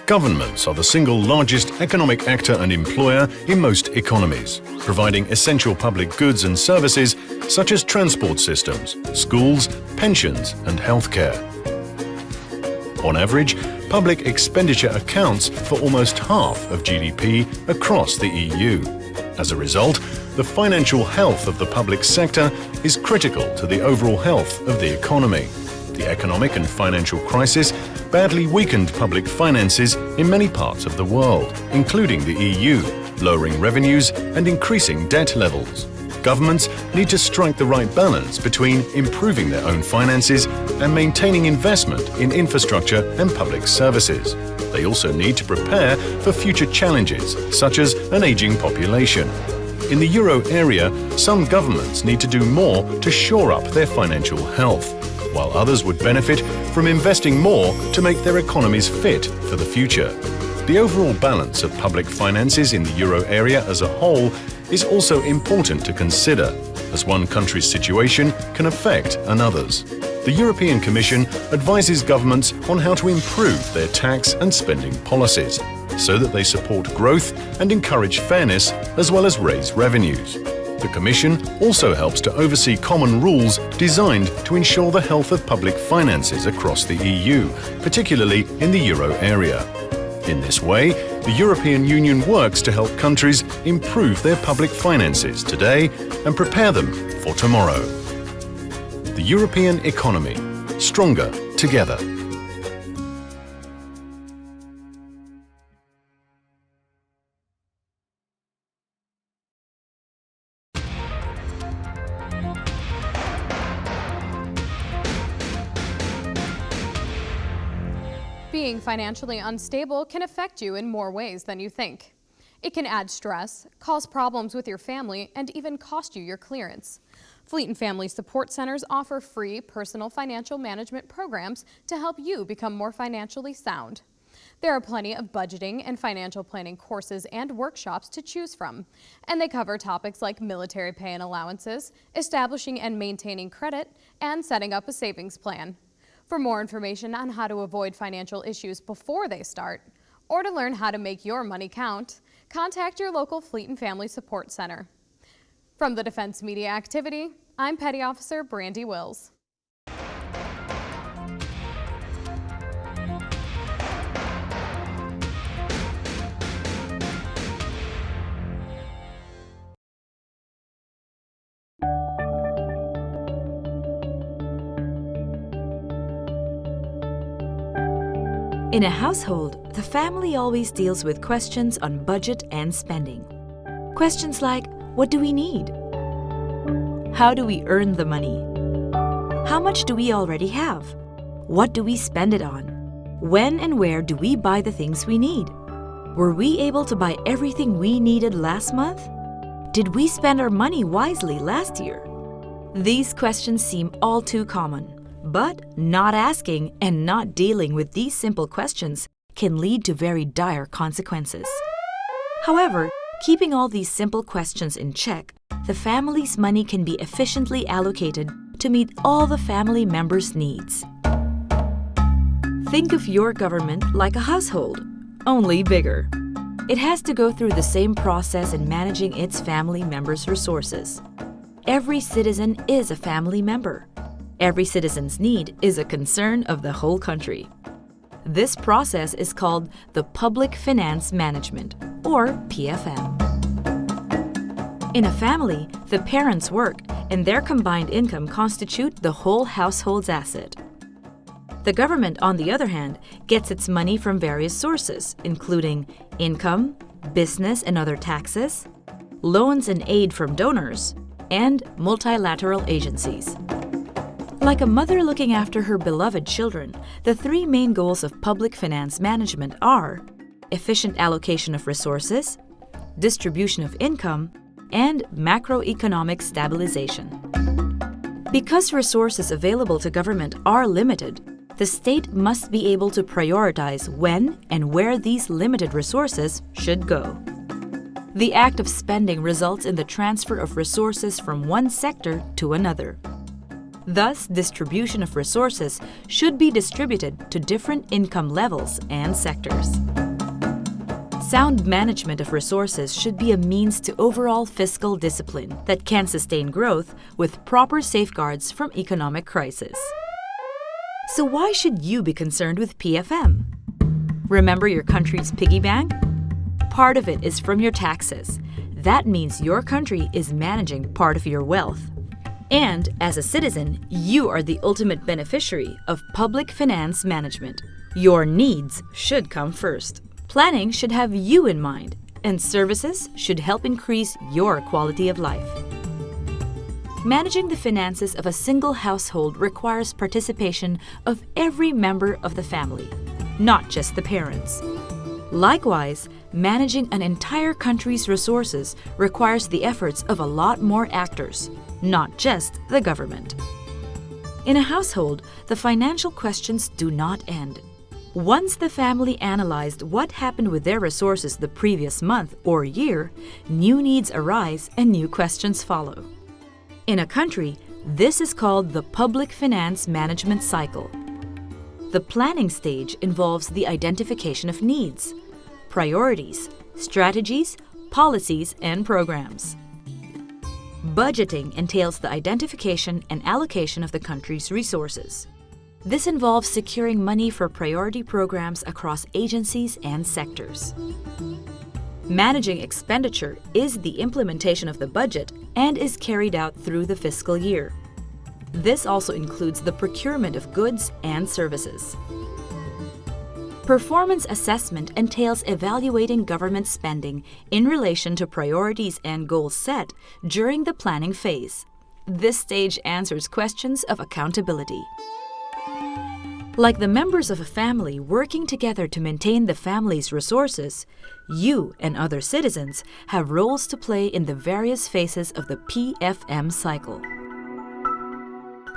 Governments are the single largest economic actor and employer in most economies, providing essential public goods and services such as transport systems, schools, pensions and healthcare. On average, public expenditure accounts for almost half of GDP across the EU. As a result, the financial health of the public sector is critical to the overall health of the economy. The economic and financial crisis badly weakened public finances in many parts of the world, including the EU, lowering revenues and increasing debt levels. Governments need to strike the right balance between improving their own finances and maintaining investment in infrastructure and public services. They also need to prepare for future challenges, such as an aging population. In the euro area, some governments need to do more to shore up their financial health, while others would benefit from investing more to make their economies fit for the future. The overall balance of public finances in the euro area as a whole is also important to consider, as one country's situation can affect another's. The European Commission advises governments on how to improve their tax and spending policies, so that they support growth and encourage fairness as well as raise revenues. The Commission also helps to oversee common rules designed to ensure the health of public finances across the EU, particularly in the euro area. In this way, the European Union works to help countries improve their public finances today and prepare them for tomorrow. The European economy, stronger together. Being financially unstable can affect you in more ways than you think. It can add stress, cause problems with your family, and even cost you your clearance. Fleet and Family Support Centers offer free personal financial management programs to help you become more financially sound. There are plenty of budgeting and financial planning courses and workshops to choose from, and they cover topics like military pay and allowances, establishing and maintaining credit, and setting up a savings plan. For more information on how to avoid financial issues before they start, or to learn how to make your money count, contact your local Fleet and Family Support Center. From the Defense Media Activity, I'm Petty Officer Brandy Wills. In a household, the family always deals with questions on budget and spending. Questions like, what do we need? How do we earn the money? How much do we already have? What do we spend it on? When and where do we buy the things we need? Were we able to buy everything we needed last month? Did we spend our money wisely last year? These questions seem all too common. But not asking and not dealing with these simple questions can lead to very dire consequences. However, keeping all these simple questions in check, the family's money can be efficiently allocated to meet all the family members' needs. Think of your government like a household, only bigger. It has to go through the same process in managing its family members' resources. Every citizen is a family member. Every citizen's need is a concern of the whole country. This process is called the Public Finance Management, or PFM. In a family, the parents' work and their combined income constitute the whole household's asset. The government, on the other hand, gets its money from various sources, including income, business and other taxes, loans and aid from donors, and multilateral agencies. Like a mother looking after her beloved children, the three main goals of public finance management are efficient allocation of resources, distribution of income, and macroeconomic stabilization. Because resources available to government are limited, the state must be able to prioritize when and where these limited resources should go. The act of spending results in the transfer of resources from one sector to another. Thus, distribution of resources should be distributed to different income levels and sectors. Sound management of resources should be a means to overall fiscal discipline that can sustain growth with proper safeguards from economic crisis. So why should you be concerned with PFM? Remember your country's piggy bank? Part of it is from your taxes. That means your country is managing part of your wealth. And as a citizen, you are the ultimate beneficiary of public finance management. Your needs should come first. Planning should have you in mind, and services should help increase your quality of life. Managing the finances of a single household requires participation of every member of the family, not just the parents. Likewise, managing an entire country's resources requires the efforts of a lot more actors, not just the government. In a household, the financial questions do not end. Once the family analyzed what happened with their resources the previous month or year, new needs arise and new questions follow. In a country, this is called the public finance management cycle. The planning stage involves the identification of needs, priorities, strategies, policies, and programs. Budgeting entails the identification and allocation of the country's resources. This involves securing money for priority programs across agencies and sectors. Managing expenditure is the implementation of the budget and is carried out through the fiscal year. This also includes the procurement of goods and services. Performance assessment entails evaluating government spending in relation to priorities and goals set during the planning phase. This stage answers questions of accountability. Like the members of a family working together to maintain the family's resources, you and other citizens have roles to play in the various phases of the PFM cycle.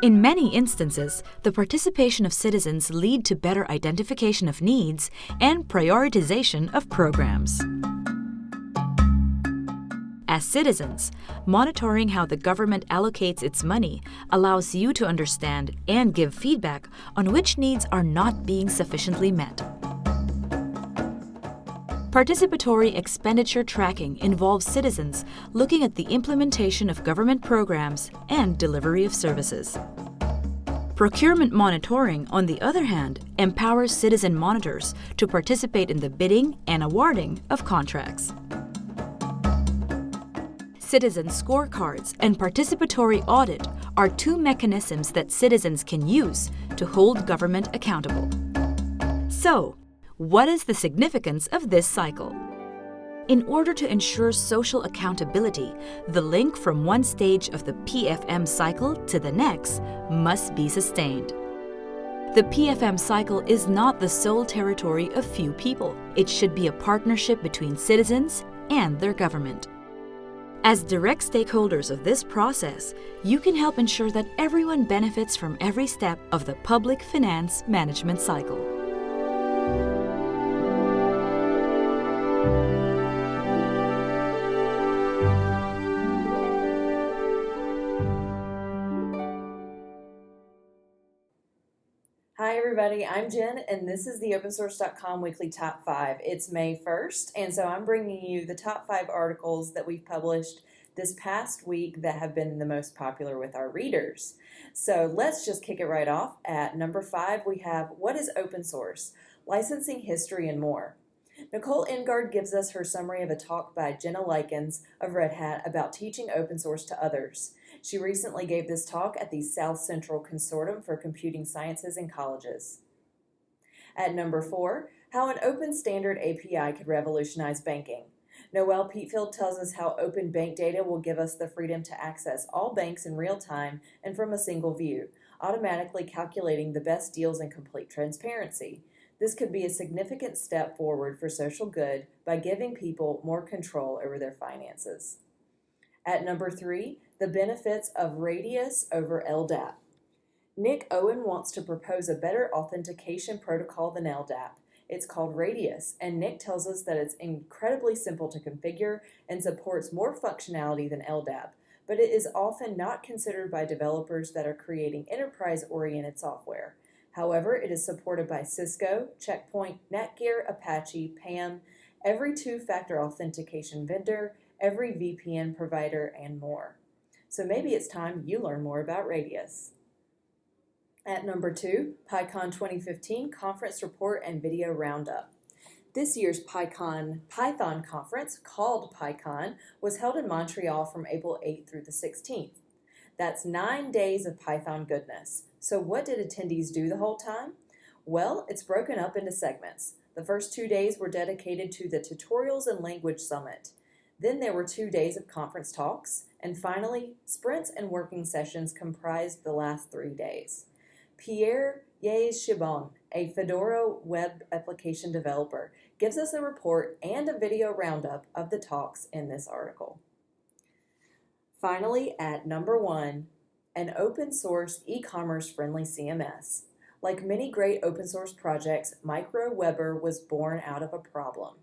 In many instances, the participation of citizens lead to better identification of needs and prioritization of programs. As citizens, monitoring how the government allocates its money allows you to understand and give feedback on which needs are not being sufficiently met. Participatory expenditure tracking involves citizens looking at the implementation of government programs and delivery of services. Procurement monitoring, on the other hand, empowers citizen monitors to participate in the bidding and awarding of contracts. Citizen scorecards and participatory audit are two mechanisms that citizens can use to hold government accountable. So, what is the significance of this cycle? In order to ensure social accountability, the link from one stage of the PFM cycle to the next must be sustained. The PFM cycle is not the sole territory of few people. It should be a partnership between citizens and their government. As direct stakeholders of this process, you can help ensure that everyone benefits from every step of the public finance management cycle. Hi everybody, I'm Jen and this is the opensource.com weekly top 5. It's May 1st and so I'm bringing you the top 5 articles that we've published this past week that have been the most popular with our readers. So let's just kick it right off. At number 5 we have What is Open Source? Licensing History and More. Nicole Engard gives us her summary of a talk by Jenna Likens of Red Hat about teaching open source to others. She recently gave this talk at the South Central Consortium for Computing Sciences in Colleges. At number 4, how an open standard API could revolutionize banking. Noelle Peatfield tells us how open bank data will give us the freedom to access all banks in real time and from a single view, automatically calculating the best deals in complete transparency. This could be a significant step forward for social good by giving people more control over their finances. At number 3, the benefits of Radius over LDAP. Nick Owen wants to propose a better authentication protocol than LDAP. It's called Radius, and Nick tells us that it's incredibly simple to configure and supports more functionality than LDAP, but it is often not considered by developers that are creating enterprise-oriented software. However, it is supported by Cisco, Checkpoint, Netgear, Apache, PAM, every two-factor authentication vendor, every VPN provider, and more. So maybe it's time you learn more about Radius. At number 2, PyCon 2015 Conference Report and Video Roundup. This year's Python conference, called PyCon, was held in Montreal from April 8th through the 16th. That's 9 days of Python goodness. So what did attendees do the whole time? Well, it's broken up into segments. The first 2 days were dedicated to the Tutorials and Language Summit. Then there were 2 days of conference talks. And finally, sprints and working sessions comprised the last 3 days. Pierre Yez-Shibon, a Fedora web application developer, gives us a report and a video roundup of the talks in this article. Finally, at number 1, an open source e-commerce friendly CMS. Like many great open source projects, MicroWeber was born out of a problem.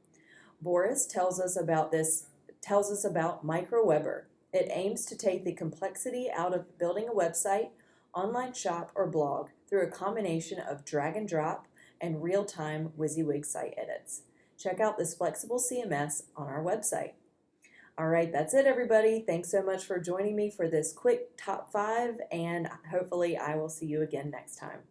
Boris tells us about MicroWeber. It aims to take the complexity out of building a website, online shop, or blog through a combination of drag and drop and real-time WYSIWYG site edits. Check out this flexible CMS on our website. All right, that's it, everybody. Thanks so much for joining me for this quick top 5, and hopefully I will see you again next time.